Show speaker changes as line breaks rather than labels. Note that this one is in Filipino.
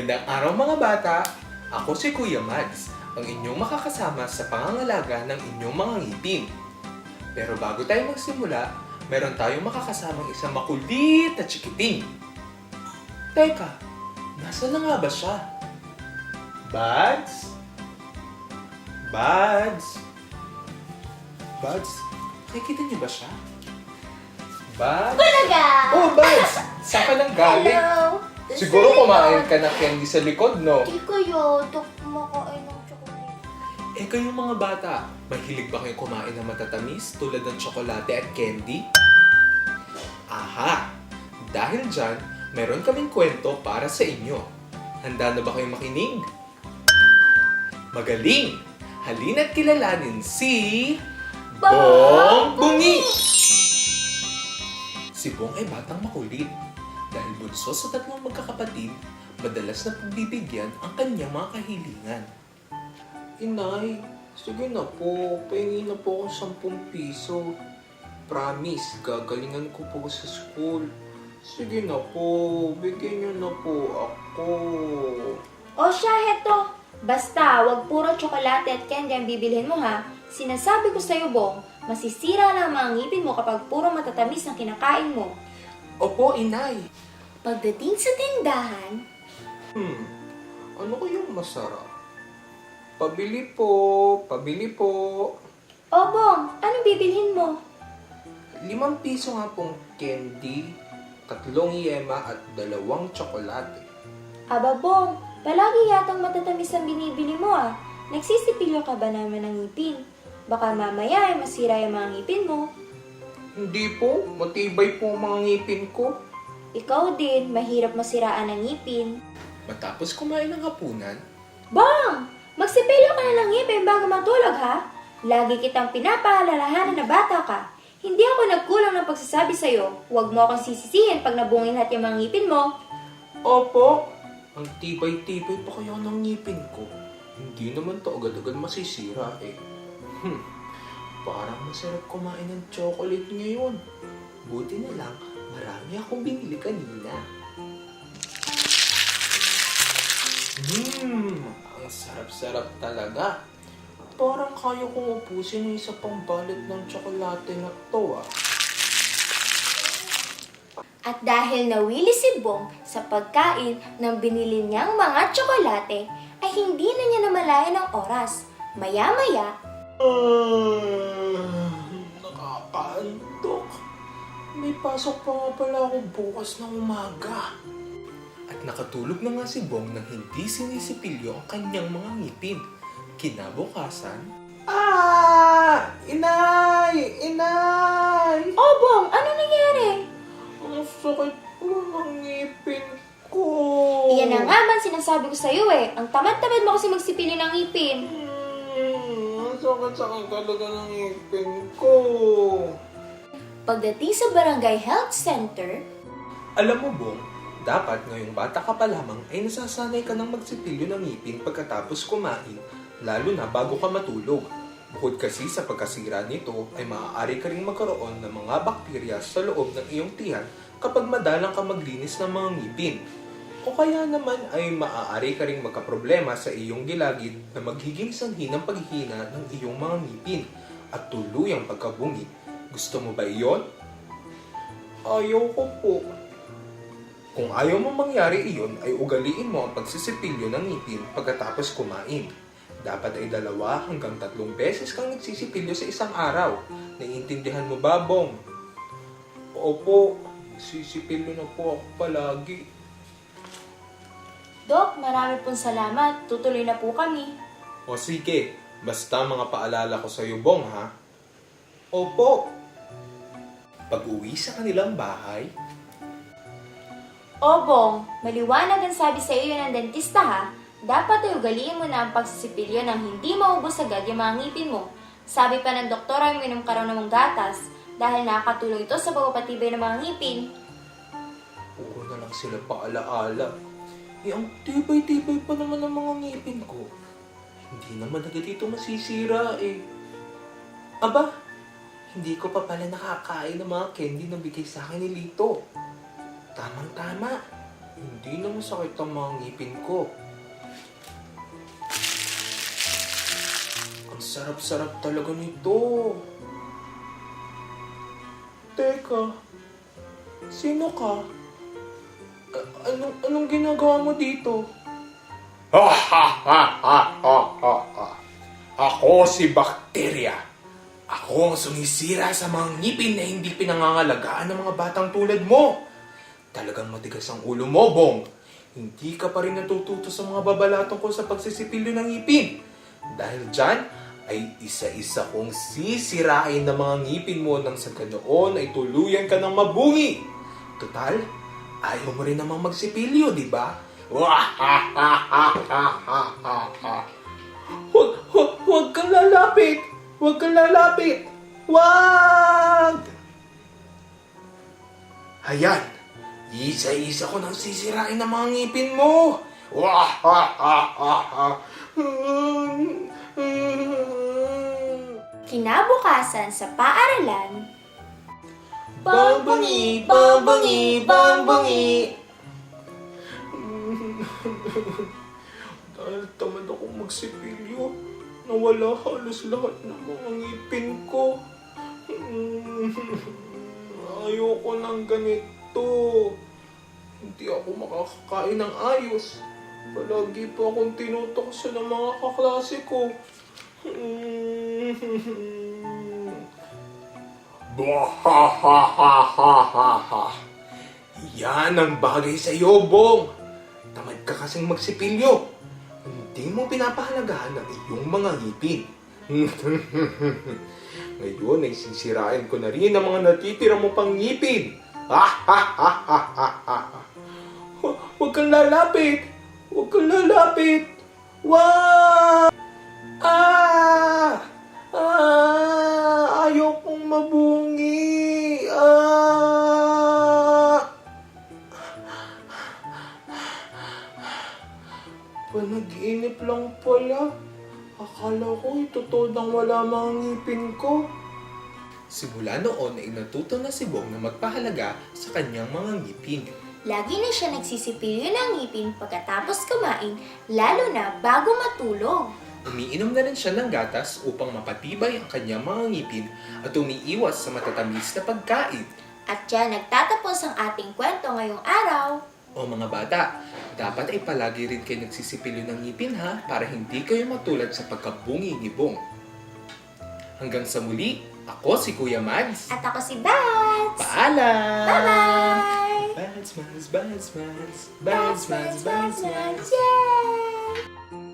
Magandang araw mga bata! Ako si Kuya Mads, ang inyong makakasama sa pangangalaga ng inyong mga ngipin. Pero bago tayo magsimula, meron tayong makakasamang isang makulit at chikiting. Teka, nasa na nga ba siya? Buds? Buds? Buds? Nakikita niyo ba siya? Buds?
Talaga!
Oh, Buds! Saan ka nang galing?
Hello!
Siguro kumain ka ng candy sa likod, no?
Hindi kayo. Kumakain ng chocolate.
Eh kayong mga bata, mahilig ba kayo kumain ng matatamis tulad ng tsokolate at candy? Aha! Dahil dyan, meron kaming kwento para sa inyo. Handa na ba kayong makinig? Magaling! Halina't kilalanin si... Bong Bungi! Si Bong ay batang makulit. Dahil bunso sa tatlong magkakapatid, madalas na pagbibigyan ang kanyang mga kahilingan. Inay, sige na po, pahingi na po ako 10 piso. Promise, gagalingan ko po sa school. Sige na po, bigyan niyo na po ako.
O siya, heto. Basta, wag puro tsokolate at candy ang bibilhin mo ha. Sinasabi ko sa'yo, Bong, masisira lang ang mga ngipin mo kapag puro matatamis ang kinakain mo.
Opo, inay.
Pagdating sa tindahan,
Ano kayong masarap? Pabili po, pabili po.
o Bong, anong bibilhin mo?
5 piso nga pong candy, 3 yema at 2 tsokolate.
Aba, Bong, palagi yatang matatamis ang binibili mo ah. Nagsisipilyo ka ba naman ng ngipin? Baka mamaya ay masira yung mga ngipin mo.
Hindi po, matibay po ang mga ngipin ko.
Ikaw din, mahirap masiraan ang ngipin.
Matapos kumain ng hapunan,
Bong! Magsipilyo ka na ng ngipin bago matulog ha? Lagi kitang pinapaalalahanan na bata ka. Hindi ako nagkulang ng pagsasabi sa'yo. Huwag mo akong sisisihin pag nabungin lahat yung mga ngipin mo.
opo, ang tibay-tibay pa kaya ng ngipin ko. Hindi naman to agad-agad masisira eh. Parang masarap kumain ng chocolate ngayon. Buti na lang, marami akong binili kanina. Ang sarap-sarap talaga. Parang kaya kong upusin yung isa pang balot ng tsokolate na to ah.
At dahil nawili si Bong sa pagkain ng binili niyang mga tsokolate, ay hindi na niya namalayan ang oras. Maya-maya,
Nakakaantok. May pasok pa nga pala ako bukas ng umaga. At nakatulog na nga si Bong nang hindi sinisipilyo ang kanyang mga ngipin. Kinabukasan, Inay! Inay!
"Oh Bong, ano nangyari?"
Ang sakit po ng ngipin ko.
Iyan na nga man sinasabi ko sa'yo eh. Ang tamad-tamad mo kasi magsipili ng ngipin.
Ang sakit-sakit talaga ng ngipin ko.
Pagdating sa Barangay Health Center,
Alam mo, Bong, dapat ngayong bata ka pa lamang ay nasasanay ka ng magsipilyo ng ngipin pagkatapos kumain, lalo na bago ka matulog. Bukod kasi sa pagkasira nito ay maaari ka ring magkaroon ng mga bakterya sa loob ng iyong tiyan kapag madalang ka maglinis ng mga ngipin. O kaya naman ay maaari ka ring magkaproblema sa iyong gilagid na magiging sanhi ng paghihina ng iyong mga ngipin at tuluyang pagkabungi. Gusto mo ba iyon? Ayaw ko po. Kung ayaw mo mangyari iyon, ay ugaliin mo ang pagsisipilyo ng ngipin pagkatapos kumain. Dapat ay 2 hanggang 3 beses kang nagsisipilyo sa isang araw. Naiintindihan mo ba, Bong? Opo, sisipilyo na po ako palagi.
"Dok, marami pong salamat. Tutuloy na po kami."
O sige, basta mga paalala ko sa iyo, Bong, ha? Opo. Pag-uwi sa kanilang bahay,
"O Bong, maliwanag ang sabi sa iyo ng dentista ha. Dapat ay ugaliin mo na ang pagsisipilyo nang hindi maubos agad yung mga ngipin mo. Sabi pa ng doktor ay uminom ka raw ng gatas dahil nakakatulong ito sa pagpapatibay ng mga ngipin."
puro na lang sila paalaala. Eh, ang tibay-tibay pa naman ng mga ngipin ko. Hindi naman agad ito masisira eh. Aba, hindi ko pa pala nakakain ng mga candy na bigay sa akin ni Lito. Tamang-tama. Hindi na masakit ang mga ngipin ko. Ang sarap-sarap talaga nito. Teka, sino ka? Anong ginagawa mo dito? Ako si Bacteria. Ako ang sumisira sa mga ngipin na hindi pinangangalagaan ng mga batang tulad mo. Talagang matigas ang ulo mo, Bong. Hindi ka pa rin natututo sa mga babalatong ko sa pagsisipilyo ng ngipin. Dahil dyan, ay isa-isa kong sisirain ng mga ngipin mo nang sa ganoon ay tuluyan ka ng mabungi. Total, ayaw mo rin namang magsipilyo, di ba? Huwag kang lalapit! Huwag kang lalapit! Huwag! Ayan, isa-isa ko nang sisirain ng mga ngipin mo.
Kinabukasan sa paaralan,
Bambungi, bambungi, bambungi. Dahil tamad akong magsipilyo, nawala halos lahat ng mga ngipin ko. Ayoko ng ganito. Hindi ako makakakain ng ayos. Palagi pa akong tinutokso ng mga kaklase ko. Yan ang bagay sa iyo, Bong. Tamad ka kasing magsipilyo. Hindi mo pinapahalagahan ang iyong mga ngipin. Ngayon ay sisirain ko na rin ang mga natitira mo pang ngipin. Huwag kang lalapit! Huwag kang lalapit! Wag! Ayokong mabungi! Panaginip lang pala. Akala ko ito nang wala mga ngipin ko. Simula noon ay natuto na si Bong na magpahalaga sa kanyang mga ngipin.
lagi na siya nagsisipilyo ng ngipin pagkatapos kumain, lalo na bago matulog.
Umiinom na rin siya ng gatas upang mapatibay ang kanyang mga ngipin at umiiwas sa matatamis na pagkain.
At dyan nagtatapos ang ating kwento ngayong araw.
O mga bata, dapat ay palagi rin kayo nagsisipilyo ng ngipin ha para hindi kayo matulad sa pagkabungi ni Bong. Hanggang sa muli, ako si Kuya Mads.
At ako si Bats.
Paalam!
Bye-bye!
Bads, Mads, Bads, Mads, Bads, Mads, Bads, Mads.
Yay!